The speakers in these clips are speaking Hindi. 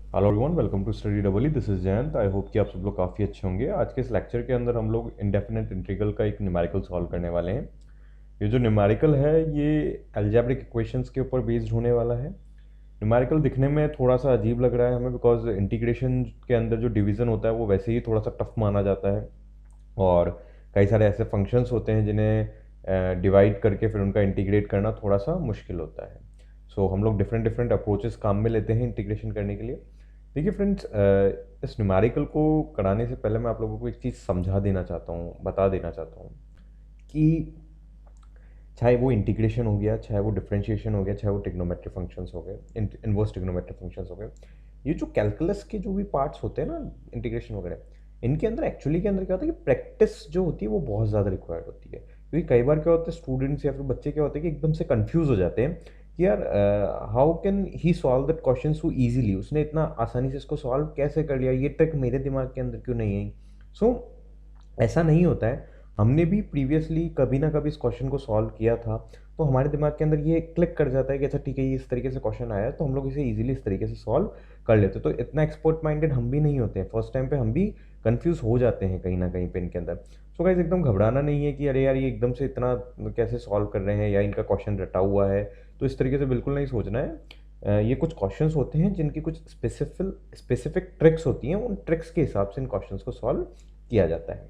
Hello everyone, welcome to study double. This is Jayant. I hope कि आप सब लोग काफ़ी अच्छे होंगे। आज के इस लेक्चर के अंदर हम लोग इंडेफिनेट इंटीग्रल का एक न्यूमेरिकल सॉल्व करने वाले हैं। ये जो न्यूमेरिकल है ये अलजेब्रिक इक्वेशंस के ऊपर बेस्ड होने वाला है। न्यूमेरिकल दिखने में थोड़ा सा अजीब लग रहा है हमें, बिकॉज इंटीग्रेशन के अंदर जो डिवीज़न होता है वो वैसे ही थोड़ा सा टफ माना जाता है, और कई सारे ऐसे फंक्शंस होते हैं जिन्हें डिवाइड करके फिर उनका इंटीग्रेट करना थोड़ा सा मुश्किल होता है। सो हम लोग डिफरेंट डिफरेंट अप्रोचेस काम में लेते हैं इंटीग्रेशन करने के लिए। देखिए फ्रेंड्स, इस न्यूमेरिकल को कराने से पहले मैं आप लोगों को एक चीज़ समझा देना चाहता हूँ, बता देना चाहता हूँ कि चाहे वो इंटीग्रेशन हो गया, चाहे वो डिफरेंशिएशन हो गया, चाहे वो ट्रिग्नोमेट्री फंक्शंस हो गए, इनवर्स ट्रिग्नोमेट्री फंक्शंस हो गए, ये जो कैलकुलस के जो भी पार्ट्स होते हैं ना, इंटीग्रेशन वगैरह, इनके अंदर एक्चुअली के अंदर क्या होता है कि प्रैक्टिस जो होती है वो बहुत ज़्यादा रिक्वायर्ड होती है। क्योंकि कई बार क्या होता है, स्टूडेंट्स या फिर बच्चे क्या होते हैं कि एकदम से कंफ्यूज हो जाते हैं कि यार how can he solve that question so easily, उसने इतना आसानी से इसको सॉल्व कैसे कर लिया, ये ट्रिक मेरे दिमाग के अंदर क्यों नहीं आई। सो ऐसा नहीं होता है। हमने भी प्रीवियसली कभी ना कभी इस क्वेश्चन को सॉल्व किया था, तो हमारे दिमाग के अंदर ये क्लिक कर जाता है कि अच्छा ठीक है, ये इस तरीके से क्वेश्चन आया है तो हम लोग इसे इजीली इस तरीके से सॉल्व कर लेते। तो इतना एक्सपर्ट माइंडेड हम भी नहीं होते हैं, फर्स्ट टाइम पे हम भी कंफ्यूज हो जाते हैं कहीं ना कहीं पे इनके अंदर। सो गाइस, एकदम घबराना नहीं है कि अरे यार ये एकदम से इतना कैसे सॉल्व कर रहे हैं या इनका क्वेश्चन रटा हुआ है, तो इस तरीके से बिल्कुल नहीं सोचना है। ये कुछ क्वेश्चंस होते हैं जिनकी कुछ स्पेसिफिक ट्रिक्स होती हैं, उन ट्रिक्स के हिसाब से इन क्वेश्चंस को सॉल्व किया जाता है।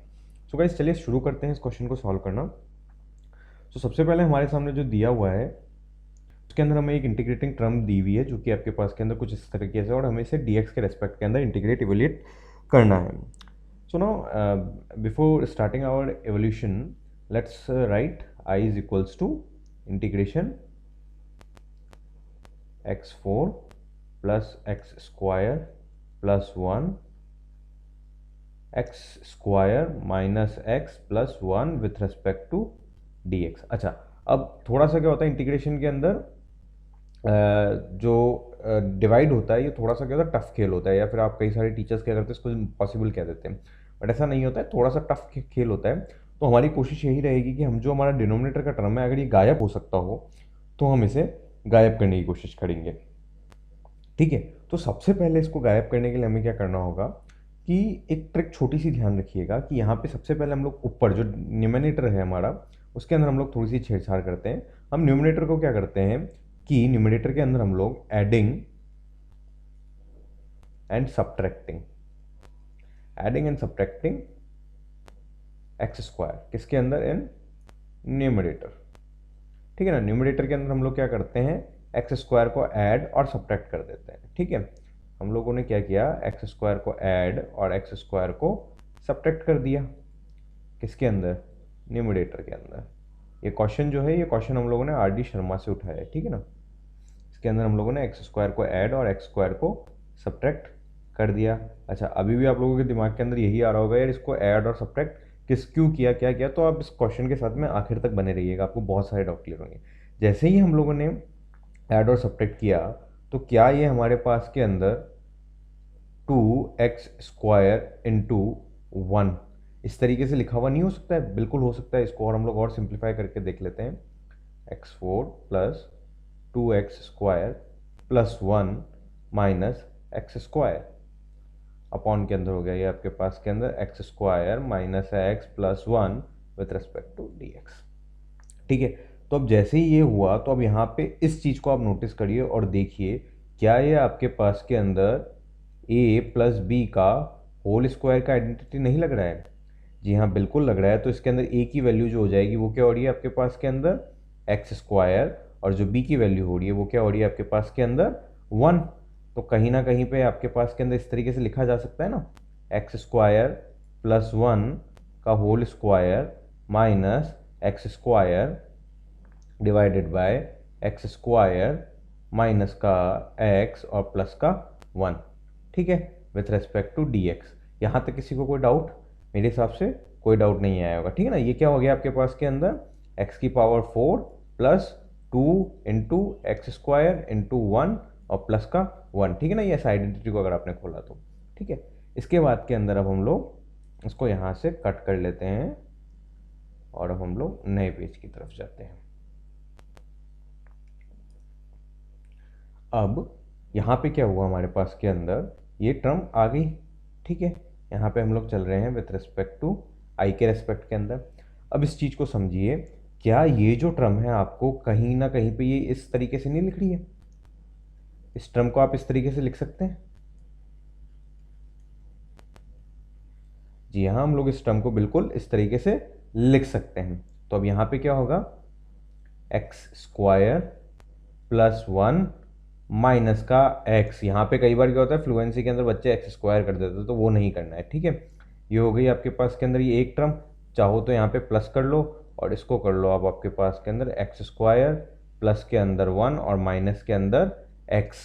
सो गाइस, चलिए शुरू करते हैं इस क्वेश्चन को सॉल्व करना। तो सबसे पहले हमारे सामने जो दिया हुआ है उसके अंदर हमें एक इंटीग्रेटिंग टर्म दी हुई है जो कि आपके पास के अंदर कुछ इस तरीके से, और हमें इसे dx के रेस्पेक्ट के अंदर इंटीग्रेट इवेल्यूएट करना है। So now before starting our evolution, let's write I is equals to integration x4 plus x square plus 1 x square minus x plus 1 with respect to d x. अच्छा, अब थोड़ा सा क्या होता है इंटीग्रेशन के अंदर, जो डिवाइड होता है ये थोड़ा सा क्या होता है, टफ खेल होता है, या फिर आप कई सारे टीचर्स क्या करते हैं इसको पॉसिबल कह देते हैं, बट ऐसा नहीं होता है, थोड़ा सा टफ खेल होता है। तो हमारी कोशिश यही रहेगी कि हम जो हमारा डिनोमिनेटर का टर्म है अगर ये गायब हो सकता हो तो हम इसे गायब करने की कोशिश करेंगे। ठीक है, तो सबसे पहले इसको गायब करने के लिए हमें क्या करना होगा कि एक ट्रिक छोटी सी ध्यान रखिएगा कि यहाँ पे सबसे पहले हम लोग ऊपर जो न्यूमिनेटर है हमारा, उसके अंदर हम लोग थोड़ी सी छेड़छाड़ करते हैं। हम न्यूमिनेटर को क्या करते हैं कि न्यूमिनेटर के अंदर हम लोग and subtracting adding and subtracting x square, किसके अंदर, इन न्यूमिनेटर। ठीक है ना, न्यूमिनेटर के अंदर हम लोग क्या करते हैं, एक्स स्क्वायर को ऐड और सब्ट्रैक्ट कर देते हैं। ठीक है, हम लोगों ने क्या किया, एक्स स्क्वायर को ऐड और एक्स स्क्वायर को सब्ट्रैक्ट कर दिया, किसके अंदर, न्यूमिनेटर के अंदर। ये क्वेश्चन जो है, ये क्वेश्चन हम लोगों ने आर डी शर्मा से उठाया है। ठीक है ना, इसके अंदर हम लोगों ने एक्स स्क्वायर को ऐड और एक्स स्क्वायर को सब्ट्रैक्ट कर दिया। अच्छा, अभी भी आप लोगों के दिमाग के अंदर यही आ रहा होगा यार इसको ऐड और सब्ट्रैक्ट किस क्यों किया, क्या किया, तो आप इस क्वेश्चन के साथ में आखिर तक बने रहिएगा, आपको बहुत सारे डाउट क्लियर होंगे। जैसे ही हम लोगों ने ऐड और सब्ट्रैक्ट किया, तो क्या ये हमारे पास के अंदर 2x स्क्वायर इंटू 1 इस तरीके से लिखा हुआ नहीं हो सकता है, बिल्कुल हो सकता है। इसको और हम लोग और सिंप्लीफाई करके देख लेते हैं, x4 plus 2x square plus 1 minus x square upon के अंदर हो गया ये आपके पास के अंदर x square minus x plus 1 with respect to d x. ठीक है, तो अब जैसे ही ये हुआ तो अब यहाँ पे इस चीज़ को आप नोटिस करिए और देखिए, क्या ये आपके पास के अंदर ए प्लस बी का होल स्क्वायर का आइडेंटिटी नहीं लग रहा है। जी हाँ, बिल्कुल लग रहा है। तो इसके अंदर ए की वैल्यू जो हो जाएगी वो क्या हो रही है आपके पास के अंदर, एक्स स्क्वायर, और जो बी की वैल्यू हो रही है वो क्या हो रही है आपके पास के अंदर, 1। तो कहीं ना कहीं पे आपके पास के अंदर इस तरीके से लिखा जा सकता है ना, एक्स स्क्वायर प्लस 1 का whole square minus x square divided by x square minus का एक्स और प्लस का 1। ठीक है, with respect to d x. यहाँ तक किसी को कोई डाउट? मेरे हिसाब से कोई डाउट नहीं आया होगा। ठीक है ना, ये क्या हो गया आपके पास के अंदर, एक्स की power 4 plus 2 into x square into 1 और प्लस का 1। ठीक है ना, ये ऐसा आइडेंटिटी को अगर आपने खोला तो। ठीक है, इसके बाद के अंदर अब हम लोग इसको यहाँ से कट कर लेते हैं और अब हम लोग नए पेज की तरफ जाते हैं। अब यहाँ पे क्या हुआ हमारे पास के अंदर, ये टर्म आ गई, ठीक है। यहाँ पे हम लोग चल रहे हैं विथ रिस्पेक्ट टू आई के रेस्पेक्ट के अंदर। अब इस चीज़ को समझिए, क्या ये जो टर्म है आपको कहीं ना कहीं पे ये इस तरीके से नहीं लिख रही है? इस टर्म को आप इस तरीके से लिख सकते हैं? जी हाँ, हम लोग इस टर्म को बिल्कुल इस तरीके से लिख सकते हैं। तो अब यहाँ पे क्या होगा, एक्स स्क्वायर प्लस 1 माइनस का एक्स। यहाँ पे कई बार क्या होता है फ्लुएंसी के अंदर बच्चे एक्स स्क्वायर कर देते हैं, तो वो नहीं करना है, ठीक है। ये हो गई आपके पास के अंदर ये एक टर्म, चाहो तो यहाँ पे प्लस कर लो और इसको कर लो अब आपके पास के अंदर एक्स स्क्वायर प्लस के अंदर 1 और माइनस के अंदर एक्स,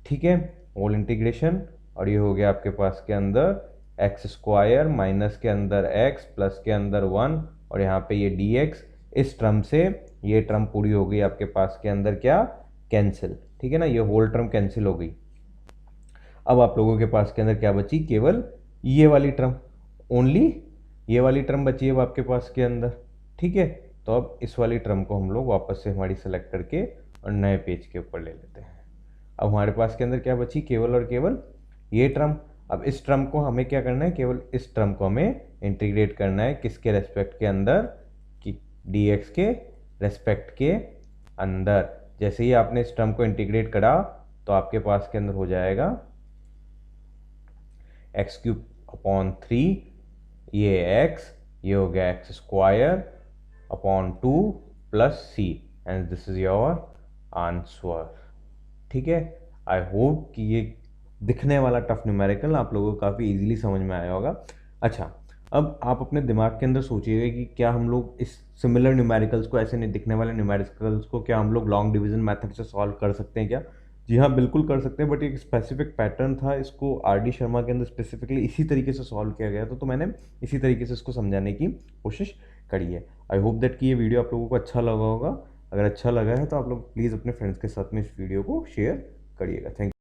ठीक है, होल इंटीग्रेशन। और ये हो गया आपके पास के अंदर एक्स स्क्वायर माइनस के अंदर एक्स प्लस के अंदर 1 और यहाँ पे ये डी एक्स। इस टर्म से ये टर्म पूरी हो गई आपके पास के अंदर क्या, कैंसिल, ठीक है ना, ये होल टर्म कैंसिल हो गई। अब आप लोगों के पास के अंदर क्या बची, केवल ये वाली टर्म, ओनली ये वाली टर्म बची है अब आपके पास के अंदर, ठीक है। तो अब इस वाली टर्म को हम लोग वापस से हमारी सेलेक्ट करके और नए पेज के ऊपर ले लेते हैं। अब हमारे पास के अंदर क्या बची, केवल और केवल ये टर्म। अब इस टर्म को हमें क्या करना है, केवल इस टर्म को हमें इंटीग्रेट करना है, किसके रेस्पेक्ट के अंदर, कि डी एक्स के रेस्पेक्ट के अंदर। जैसे ही आपने इस टर्म को इंटीग्रेट करा तो आपके पास के अंदर हो जाएगा एक्स क्यूब अपॉन 3, ये एक्स, ये हो गया x square upon 2 plus c, and this is your answer, ठीक है। आई होप कि ये दिखने वाला टफ न्यूमेरिकल आप लोगों को काफ़ी इजीली समझ में आया होगा। अच्छा, अब आप अपने दिमाग के अंदर सोचिएगा कि क्या हम लोग इस सिमिलर न्यूमेरिकल्स को, ऐसे नहीं दिखने वाले न्यूमेरिकल्स को, क्या हम लोग लॉन्ग डिवीजन मेथड से सॉल्व कर सकते हैं क्या? जी हाँ, बिल्कुल कर सकते हैं, बट एक स्पेसिफिक पैटर्न था, इसको आर डी शर्मा के अंदर स्पेसिफिकली इसी तरीके से सॉल्व किया गया था, तो मैंने इसी तरीके से इसको समझाने की कोशिश करी है। आई होप दैट कि ये वीडियो आप लोगों को अच्छा लगा होगा। अगर अच्छा लगा है तो आप लोग प्लीज़ अपने फ्रेंड्स के साथ में इस वीडियो को शेयर करिएगा। थैंक